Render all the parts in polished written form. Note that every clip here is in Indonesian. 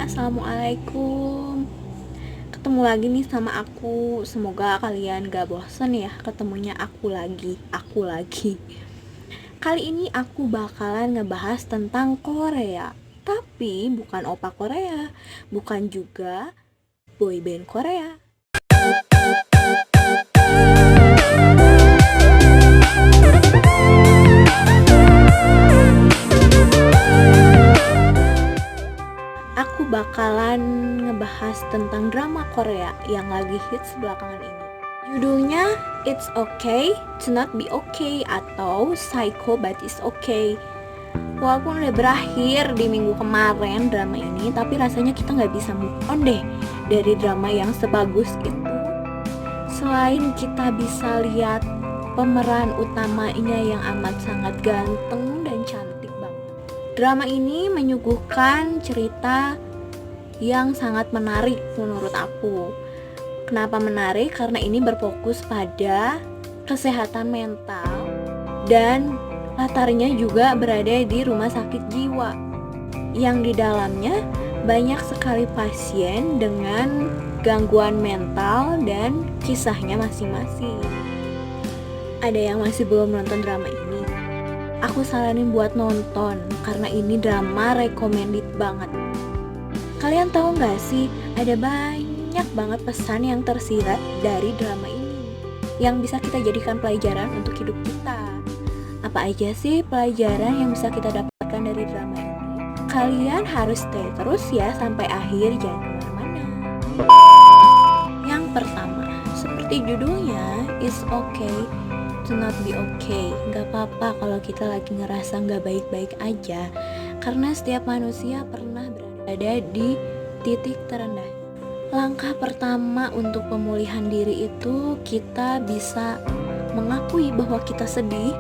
Assalamualaikum. Ketemu lagi nih sama aku. Semoga kalian gak bosen ya ketemunya aku lagi. Kali ini aku bakalan ngebahas tentang Korea. Tapi bukan opa Korea, bukan juga boyband Korea. Aku bakalan ngebahas tentang drama Korea yang lagi hits belakangan ini. Judulnya It's Okay to Not Be Okay atau Psycho But It's Okay. Walaupun udah berakhir di minggu kemarin drama ini, tapi rasanya kita gak bisa move on deh dari drama yang sebagus itu. Selain kita bisa lihat pemeran utamanya yang amat sangat ganteng dan cantik banget, drama ini menyuguhkan cerita yang sangat menarik menurut aku. Kenapa menarik? Karena ini berfokus pada kesehatan mental dan latarnya juga berada di rumah sakit jiwa yang di dalamnya banyak sekali pasien dengan gangguan mental dan kisahnya masing-masing. Ada yang masih belum nonton drama ini? Aku saranin buat nonton karena ini drama recommended banget. Kalian tahu gak sih, ada banyak banget pesan yang tersirat dari drama ini yang bisa kita jadikan pelajaran untuk hidup kita. Apa aja sih pelajaran yang bisa kita dapatkan dari drama ini? Kalian harus stay terus ya sampai akhir, jangan kemana-mana. Yang pertama, seperti judulnya, It's Okay to Not Be Okay. Gak apa-apa kalau kita lagi ngerasa gak baik-baik aja, karena setiap manusia pernah berada di titik terendah. Langkah pertama untuk pemulihan diri itu kita bisa mengakui bahwa kita sedih.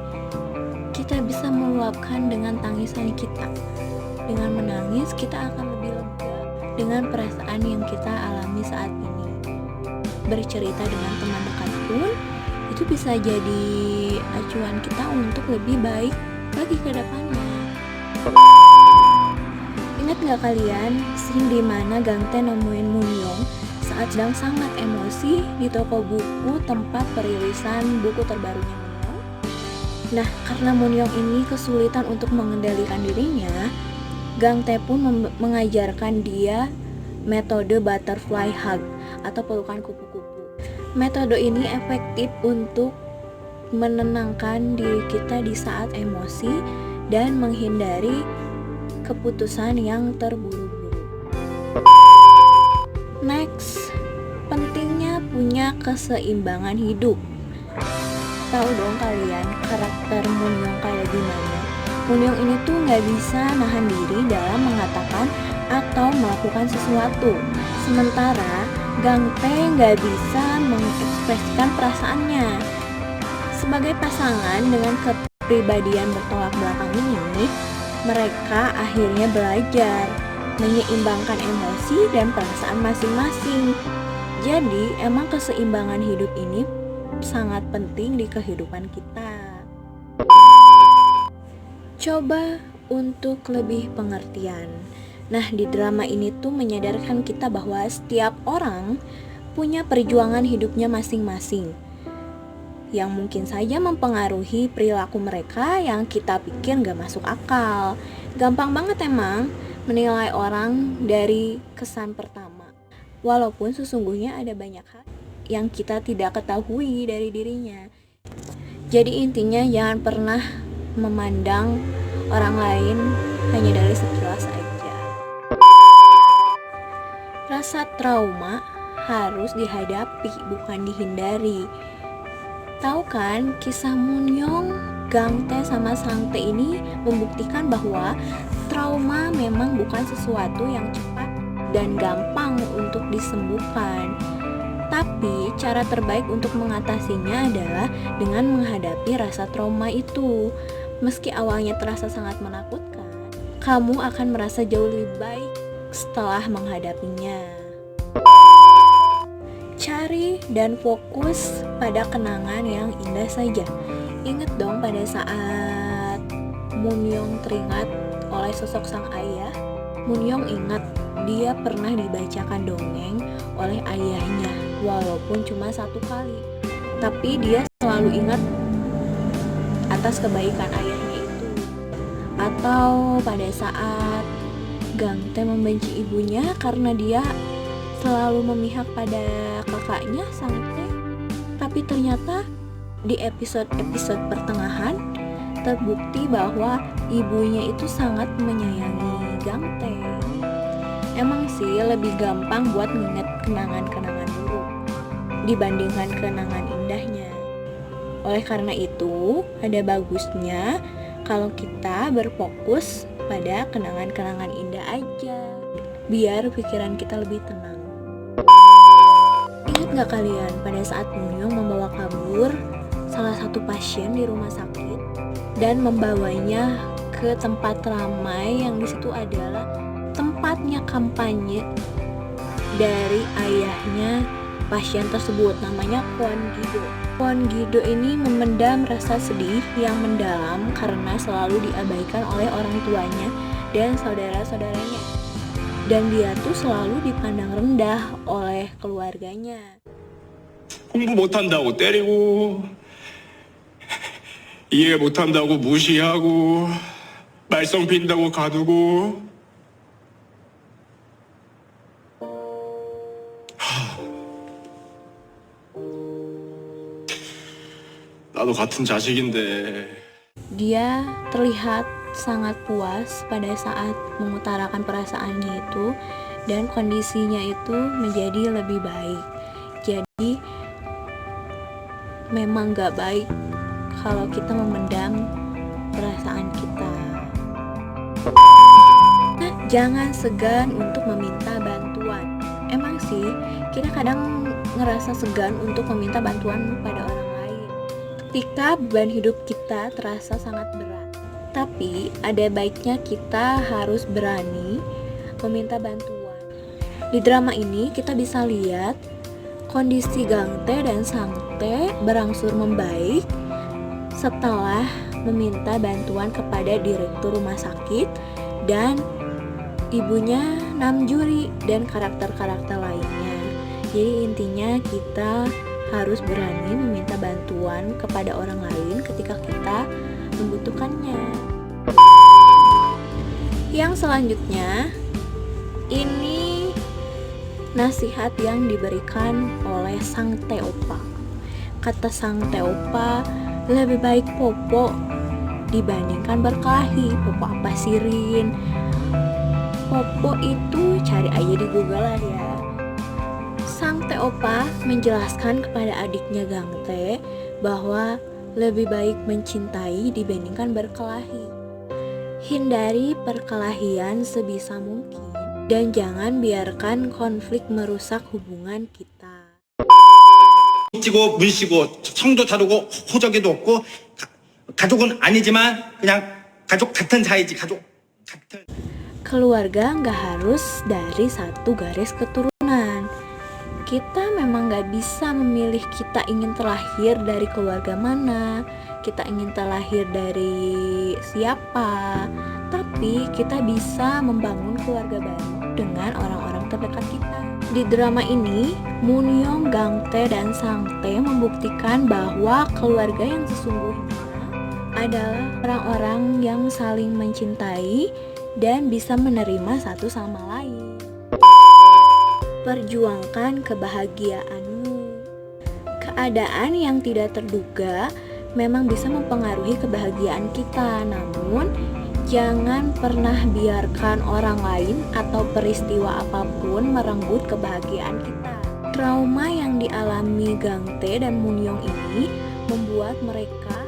Kita bisa meluapkan dengan tangisan kita. Dengan menangis kita akan lebih lega dengan perasaan yang kita alami saat ini. Bercerita dengan teman dekat pun itu bisa jadi acuan kita untuk lebih baik lagi ke depannya. Ingat gak kalian scene dimana Gangtae nemuin Moonyoung saat sedang sangat emosi di toko buku tempat perilisan buku terbarunya Moonyoung? Nah, karena Moonyoung ini kesulitan untuk mengendalikan dirinya, Gangtae pun mengajarkan dia metode butterfly hug atau pelukan kupu-kupu. Metode ini efektif untuk menenangkan diri kita di saat emosi dan menghindari keputusan yang terburu-buru. Next, pentingnya punya keseimbangan hidup. Tahu dong kalian karakter Moonyoung kayak gimana? Moonyoung ini tuh gak bisa nahan diri dalam mengatakan atau melakukan sesuatu, sementara Gangtae gak bisa mengekspresikan perasaannya. Sebagai pasangan dengan kepribadian bertolak belakang ini, mereka akhirnya belajar menyeimbangkan emosi dan perasaan masing-masing. Jadi emang keseimbangan hidup ini sangat penting di kehidupan kita. Coba untuk lebih pengertian. Nah, di drama ini tuh menyadarkan kita bahwa setiap orang punya perjuangan hidupnya masing-masing yang mungkin saja mempengaruhi perilaku mereka yang kita pikir gak masuk akal. Gampang banget emang menilai orang dari kesan pertama, walaupun sesungguhnya ada banyak hal yang kita tidak ketahui dari dirinya. Jadi intinya jangan pernah memandang orang lain hanya dari sekilas aja. Rasa trauma harus dihadapi, bukan dihindari. Tahu kan, kisah Moonyoung, Gangtae sama Sangtae ini membuktikan bahwa trauma memang bukan sesuatu yang cepat dan gampang untuk disembuhkan. Tapi cara terbaik untuk mengatasinya adalah dengan menghadapi rasa trauma itu. Meski awalnya terasa sangat menakutkan, kamu akan merasa jauh lebih baik setelah menghadapinya. Cari dan fokus pada kenangan yang indah saja. Ingat dong pada saat Moonyoung teringat oleh sosok sang ayah. Moonyoung ingat dia pernah dibacakan dongeng oleh ayahnya, walaupun cuma 1 kali. Tapi dia selalu ingat atas kebaikan ayahnya itu. Atau pada saat Gangtae membenci ibunya karena dia selalu memihak pada kakaknya Sangtae. Tapi ternyata di episode-episode pertengahan terbukti bahwa ibunya itu sangat menyayangi Gangtae. Emang sih lebih gampang buat nginget kenangan-kenangan buruk dibandingkan kenangan indahnya. Oleh karena itu, ada bagusnya kalau kita berfokus pada kenangan-kenangan indah aja, biar pikiran kita lebih tenang. Ingat gak kalian pada saat Moonhyung membawa kabur salah satu pasien di rumah sakit dan membawanya ke tempat ramai yang disitu adalah tempatnya kampanye dari ayahnya pasien tersebut, namanya Kwon Gido. Kwon Gido ini memendam rasa sedih yang mendalam karena selalu diabaikan oleh orang tuanya dan saudara-saudaranya. Dan dia tuh selalu dipandang rendah oleh keluarganya. 공부 못한다고 때리고 이해 못한다고 무시하고 말썽 핀다고 가두고 나도 같은 자식인데 Dia terlihat sangat puas pada saat mengutarakan perasaannya itu dan kondisinya itu menjadi lebih baik. Jadi memang gak baik kalau kita memendam perasaan kita. Jangan segan untuk meminta bantuan. Emang sih kita kadang ngerasa segan untuk meminta bantuan pada orang lain ketika beban hidup kita terasa sangat berat. Tapi ada baiknya kita harus berani meminta bantuan. Di drama ini kita bisa lihat kondisi Gangtae dan Sangtae berangsur membaik setelah meminta bantuan kepada direktur rumah sakit dan ibunya Namjuri dan karakter-karakter lainnya. Jadi intinya kita harus berani meminta bantuan kepada orang lain ketika kita membutuhkannya. Yang selanjutnya, ini nasihat yang diberikan oleh Sangtae Oppa. Kata Sangtae Oppa, lebih baik popo dibandingkan berkelahi. Popo apa sih, Rin? Popo itu cari aja di Google lah ya. Sangtae Oppa menjelaskan kepada adiknya Gangtae bahwa lebih baik mencintai dibandingkan berkelahi. Hindari perkelahian sebisa mungkin dan jangan biarkan konflik merusak hubungan kita. 찌고 문씨고 성도 다르고 호적에도 없고 가족은 아니지만 그냥 가족 같은 사이지 가족 같은. Keluarga nggak harus dari satu garis keturunan. Kita memang nggak bisa memilih kita ingin terlahir dari keluarga mana, kita ingin terlahir dari siapa. Tapi kita bisa membangun keluarga baru dengan orang-orang terdekat kita. Di drama ini, Moonhyung, Gangtae, dan Sangtae membuktikan bahwa keluarga yang sesungguhnya adalah orang-orang yang saling mencintai dan bisa menerima satu sama lain. Perjuangkan kebahagiaanmu. Keadaan yang tidak terduga memang bisa mempengaruhi kebahagiaan kita, namun jangan pernah biarkan orang lain atau peristiwa apapun merenggut kebahagiaan kita. Trauma yang dialami Gangtae dan Moonhyung ini membuat mereka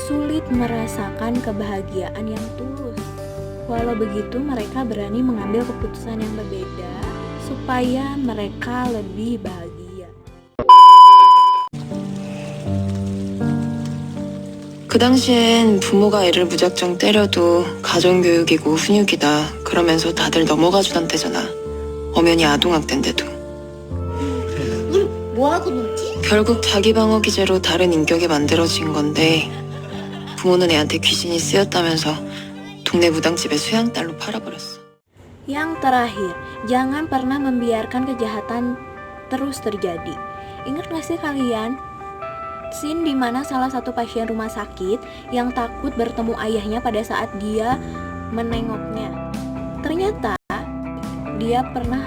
sulit merasakan kebahagiaan yang tulus. Walau begitu, mereka berani mengambil keputusan yang berbeda supaya mereka lebih bahagia. 그 당시엔 부모가 애를 무작정 때려도 가정교육이고 훈육이다 그러면서 다들 넘어가 주던 때잖아. 엄연히 아동학대인데도. 우리 뭐하고 놀지? 결국 자기 방어 기제로 다른 인격이 만들어진 건데 부모는 애한테 귀신이 쓰였다면서 동네 무당집에 수양딸로 팔아버렸어. Yang terakhir, jangan pernah membiarkan kejahatan terus terjadi. Ingat gak sih kalian scene dimana salah satu pasien rumah sakit yang takut bertemu ayahnya pada saat dia menengoknya. Ternyata dia pernah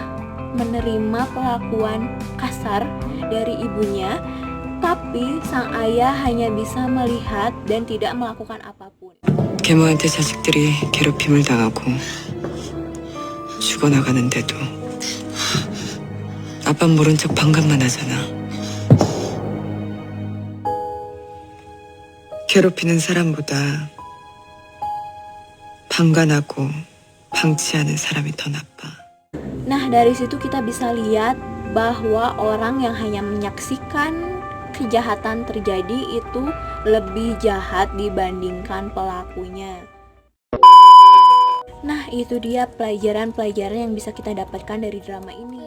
menerima perlakuan kasar dari ibunya, tapi sang ayah hanya bisa melihat dan tidak melakukan apapun. 계모한테 자식들이 괴롭힘을 당하고 죽어나가는데도 아빠 모른 척 반감만 하잖아. 괴롭히는 사람보다 방관하고 방치하는 사람이 더 나빠. Nah, dari situ kita bisa lihat bahwa orang yang hanya menyaksikan kejahatan terjadi itu lebih jahat dibandingkan pelakunya. Nah, itu dia pelajaran-pelajaran yang bisa kita dapatkan dari drama ini.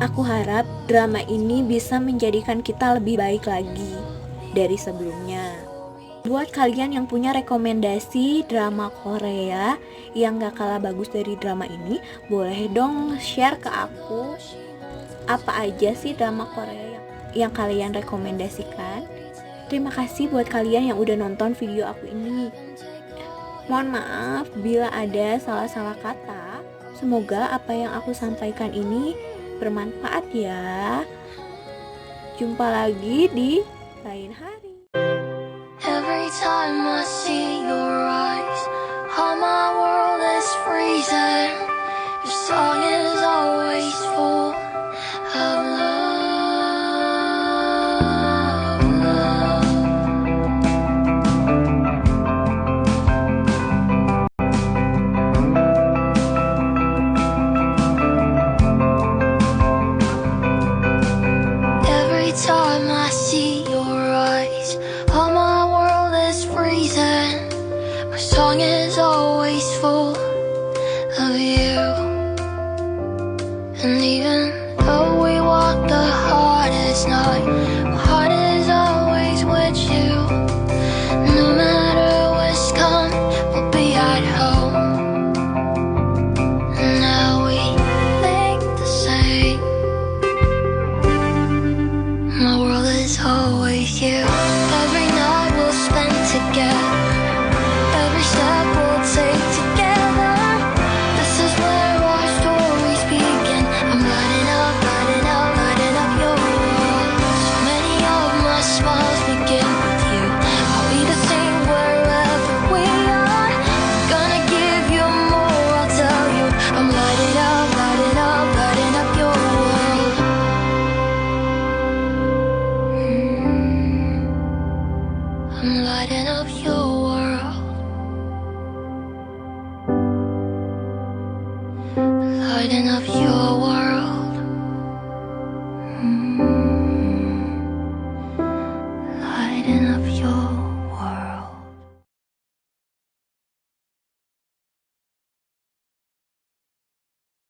Aku harap drama ini bisa menjadikan kita lebih baik lagi dari sebelumnya. Buat kalian yang punya rekomendasi drama Korea yang gak kalah bagus dari drama ini, boleh dong share ke aku apa aja sih drama Korea yang kalian rekomendasikan. Terima kasih buat kalian yang udah nonton video aku ini. Mohon maaf bila ada salah-salah kata. Semoga apa yang aku sampaikan ini bermanfaat ya. Jumpa lagi di lain hari. Every time I see your eyes, all my world is freezing. Your song is always full of love. Every time I see your eyes, all my world is freezing. My song is always full of you. And even though we walk the hardest night, my heart is always with you. No matter what's come, we'll be at home. Now we think the same. My world is always you. Every night we'll spend together. Every step we'll take together. This is where our stories begin. I'm lighting up, lighting up, lighting up your world. So many of my smiles begin with you. I'll be the same wherever we are. I'm gonna give you more, I'll tell you. I'm lighting up, lighting up, lighting up your world. I'm lighting up your world. Lighting up your world.